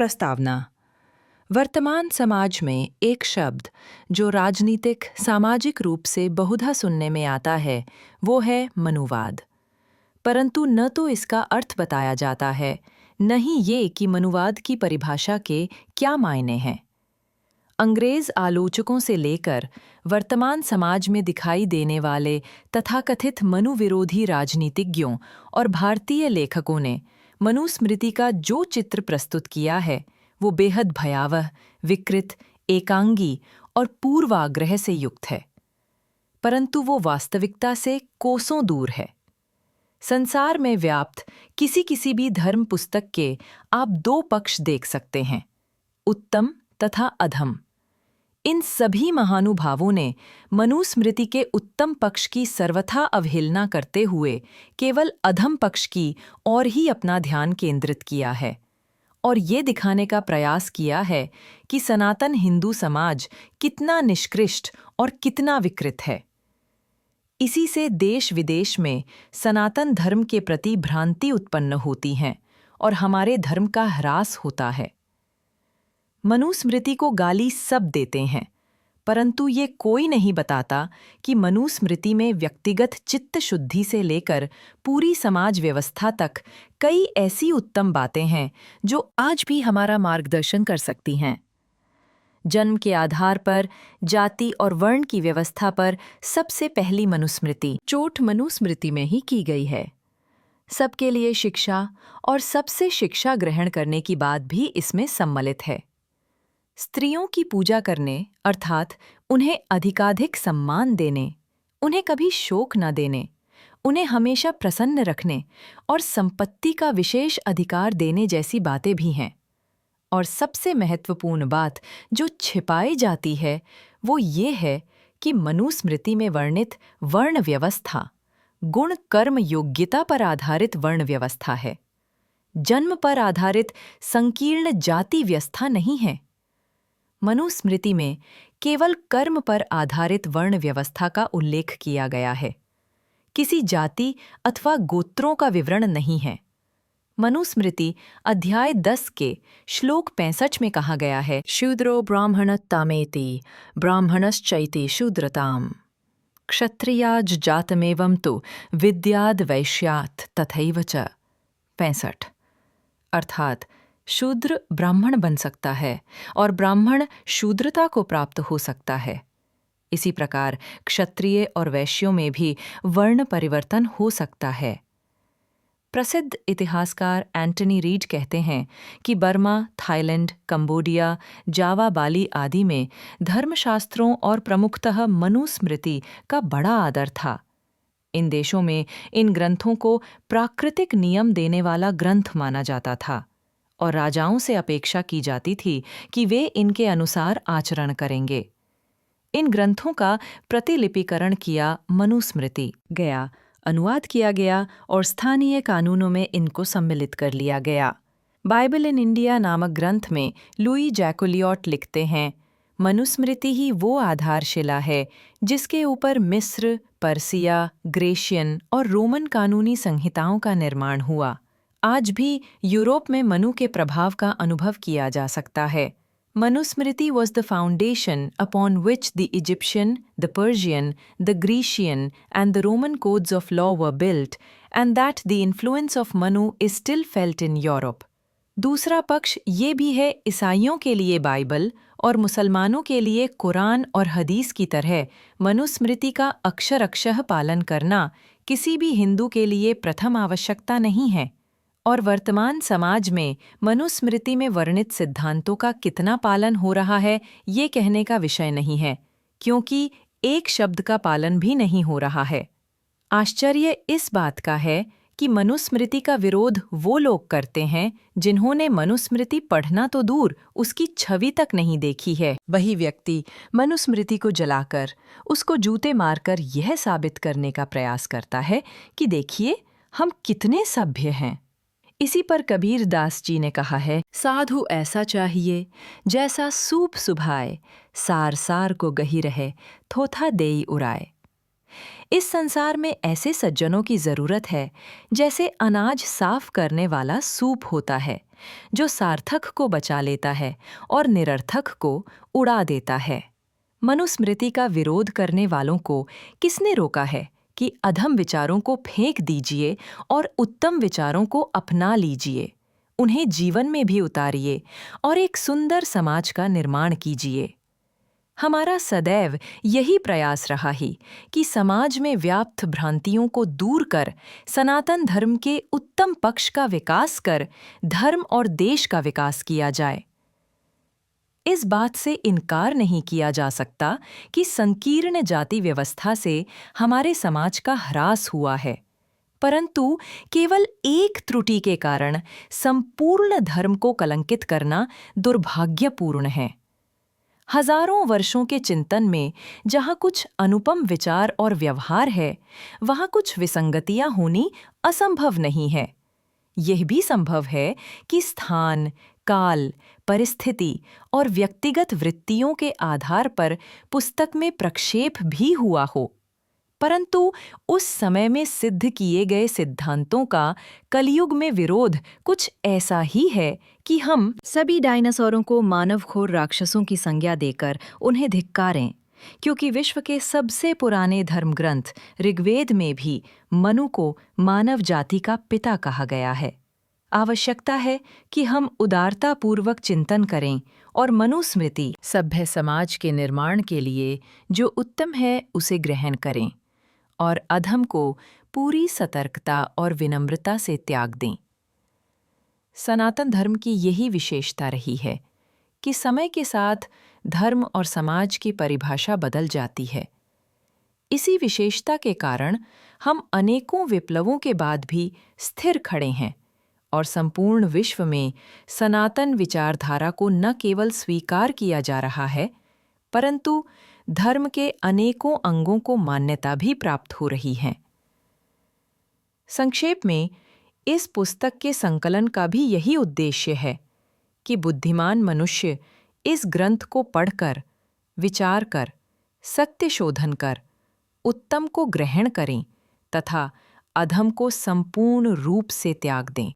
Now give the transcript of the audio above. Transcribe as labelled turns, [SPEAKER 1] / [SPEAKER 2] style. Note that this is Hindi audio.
[SPEAKER 1] प्रस्तावना। वर्तमान समाज में एक शब्द जो राजनीतिक सामाजिक रूप से बहुधा सुनने में आता है वो है मनुवाद। परंतु न तो इसका अर्थ बताया जाता है, न ही ये कि मनुवाद की परिभाषा के क्या मायने हैं। अंग्रेज आलोचकों से लेकर वर्तमान समाज में दिखाई देने वाले तथाकथित मनुविरोधी राजनीतिज्ञों और भारतीय लेखकों ने मनुस्मृति का जो चित्र प्रस्तुत किया है वो बेहद भयावह, विकृत, एकांगी और पूर्वाग्रह से युक्त है, परंतु वो वास्तविकता से कोसों दूर है। संसार में व्याप्त किसी किसी भी धर्म पुस्तक के आप दो पक्ष देख सकते हैं, उत्तम तथा अधम। इन सभी महानुभावों ने मनुस्मृति के उत्तम पक्ष की सर्वथा अवहेलना करते हुए केवल अधम पक्ष की ओर ही अपना ध्यान केंद्रित किया है और ये दिखाने का प्रयास किया है कि सनातन हिंदू समाज कितना निष्कृष्ट और कितना विकृत है। इसी से देश विदेश में सनातन धर्म के प्रति भ्रांति उत्पन्न होती हैं और हमारे धर्म का ह्रास होता है। मनुस्मृति को गाली सब देते हैं, परंतु ये कोई नहीं बताता कि मनुस्मृति में व्यक्तिगत चित्त शुद्धि से लेकर पूरी समाज व्यवस्था तक कई ऐसी उत्तम बातें हैं जो आज भी हमारा मार्गदर्शन कर सकती हैं। जन्म के आधार पर जाति और वर्ण की व्यवस्था पर सबसे पहली मनुस्मृति चोट मनुस्मृति में ही की गई है। सबके लिए शिक्षा और सबसे शिक्षा ग्रहण करने की बात भी इसमें सम्मिलित है। स्त्रियों की पूजा करने अर्थात उन्हें अधिकाधिक सम्मान देने, उन्हें कभी शोक न देने, उन्हें हमेशा प्रसन्न रखने और संपत्ति का विशेष अधिकार देने जैसी बातें भी हैं। और सबसे महत्वपूर्ण बात जो छिपाई जाती है वो ये है कि मनुस्मृति में वर्णित वर्ण व्यवस्था गुण कर्म योग्यता पर आधारित वर्ण व्यवस्था है, जन्म पर आधारित संकीर्ण जाति व्यवस्था नहीं है। मनुस्मृति में केवल कर्म पर आधारित वर्ण व्यवस्था का उल्लेख किया गया है, किसी जाति अथवा गोत्रों का विवरण नहीं है। मनुस्मृति अध्याय 10 के श्लोक 65 में कहा गया है, शूद्रो ब्राह्मणत्तामेति ब्राह्मणश्चैति शूद्रताम् क्षत्रियाज जातमेवं तु विद्याद् वैश्यात् तथैव च। 65। अर्थात शूद्र ब्राह्मण बन सकता है और ब्राह्मण शूद्रता को प्राप्त हो सकता है। इसी प्रकार क्षत्रिय और वैश्यों में भी वर्ण परिवर्तन हो सकता है। प्रसिद्ध इतिहासकार एंटनी रीड कहते हैं कि बर्मा, थाईलैंड, कंबोडिया, जावा, बाली आदि में धर्मशास्त्रों और प्रमुखतः मनुस्मृति का बड़ा आदर था। इन देशों में इन ग्रंथों को प्राकृतिक नियम देने वाला ग्रंथ माना जाता था और राजाओं से अपेक्षा की जाती थी कि वे इनके अनुसार आचरण करेंगे। इन ग्रंथों का प्रतिलिपिकरण किया मनुस्मृति गया, अनुवाद किया गया और स्थानीय कानूनों में इनको सम्मिलित कर लिया गया। बाइबल इन इंडिया नामक ग्रंथ में लुई जैकोलियोट लिखते हैं, मनुस्मृति ही वो आधारशिला है जिसके ऊपर मिस्र, पर्सिया, ग्रेशियन और रोमन कानूनी संहिताओं का निर्माण हुआ। आज भी यूरोप में मनु के प्रभाव का अनुभव किया जा सकता है। Manusmriti was the foundation upon which the Egyptian, the Persian, the Grecian and the Roman codes of law were built, and that the influence of Manu is still felt in Europe. दूसरा पक्ष ये भी है, ईसाइयों के लिए बाइबल और मुसलमानों के लिए कुरान और हदीस की तरह मनुस्मृति का अक्षरशः पालन करना किसी भी हिंदू के लिए प्रथम आवश्यकता नहीं है। और वर्तमान समाज में मनुस्मृति में वर्णित सिद्धांतों का कितना पालन हो रहा है ये कहने का विषय नहीं है, क्योंकि एक शब्द का पालन भी नहीं हो रहा है। आश्चर्य इस बात का है कि मनुस्मृति का विरोध वो लोग करते हैं जिन्होंने मनुस्मृति पढ़ना तो दूर उसकी छवि तक नहीं देखी है। वही व्यक्ति मनुस्मृति को जलाकर उसको जूते मारकर यह साबित करने का प्रयास करता है कि देखिए हम कितने सभ्य हैं। इसी पर कबीर दास जी ने कहा है, साधु ऐसा चाहिए जैसा सूप सुभाए, सार सार को गही रहे, थोथा देई उड़ाए। इस संसार में ऐसे सज्जनों की जरूरत है जैसे अनाज साफ करने वाला सूप होता है, जो सार्थक को बचा लेता है और निरर्थक को उड़ा देता है। मनुस्मृति का विरोध करने वालों को किसने रोका है कि अधम विचारों को फेंक दीजिए और उत्तम विचारों को अपना लीजिए, उन्हें जीवन में भी उतारिए और एक सुंदर समाज का निर्माण कीजिए। हमारा सदैव यही प्रयास रहा ही कि समाज में व्याप्त भ्रांतियों को दूर कर सनातन धर्म के उत्तम पक्ष का विकास कर धर्म और देश का विकास किया जाए। इस बात से इनकार नहीं किया जा सकता कि संकीर्ण जाति व्यवस्था से हमारे समाज का ह्रास हुआ है, परंतु केवल एक त्रुटि के कारण संपूर्ण धर्म को कलंकित करना दुर्भाग्यपूर्ण है। हजारों वर्षों के चिंतन में जहाँ कुछ अनुपम विचार और व्यवहार है, वहाँ कुछ विसंगतियाँ होनी असंभव नहीं है। यह भी संभव है कि स्थान, काल, परिस्थिति और व्यक्तिगत वृत्तियों के आधार पर पुस्तक में प्रक्षेप भी हुआ हो, परंतु उस समय में सिद्ध किए गए सिद्धांतों का कलयुग में विरोध कुछ ऐसा ही है कि हम सभी डायनासोरों को मानवखोर राक्षसों की संज्ञा देकर उन्हें धिक्कारें, क्योंकि विश्व के सबसे पुराने धर्मग्रंथ ऋग्वेद में भी मनु को मानव जाति का पिता कहा गया है। आवश्यकता है कि हम उदारतापूर्वक चिंतन करें और मनुस्मृति सभ्य समाज के निर्माण के लिए जो उत्तम है उसे ग्रहण करें और अधम को पूरी सतर्कता और विनम्रता से त्याग दें। सनातन धर्म की यही विशेषता रही है कि समय के साथ धर्म और समाज की परिभाषा बदल जाती है। इसी विशेषता के कारण हम अनेकों विप्लवों के बाद भी स्थिर खड़े हैं और संपूर्ण विश्व में सनातन विचारधारा को न केवल स्वीकार किया जा रहा है, परंतु धर्म के अनेकों अंगों को मान्यता भी प्राप्त हो रही है। संक्षेप में, इस पुस्तक के संकलन का भी यही उद्देश्य है कि बुद्धिमान मनुष्य इस ग्रंथ को पढ़कर, विचार कर, सत्य शोधन कर, उत्तम को ग्रहण करें तथा अधम को संपूर्ण रूप से त्याग दें।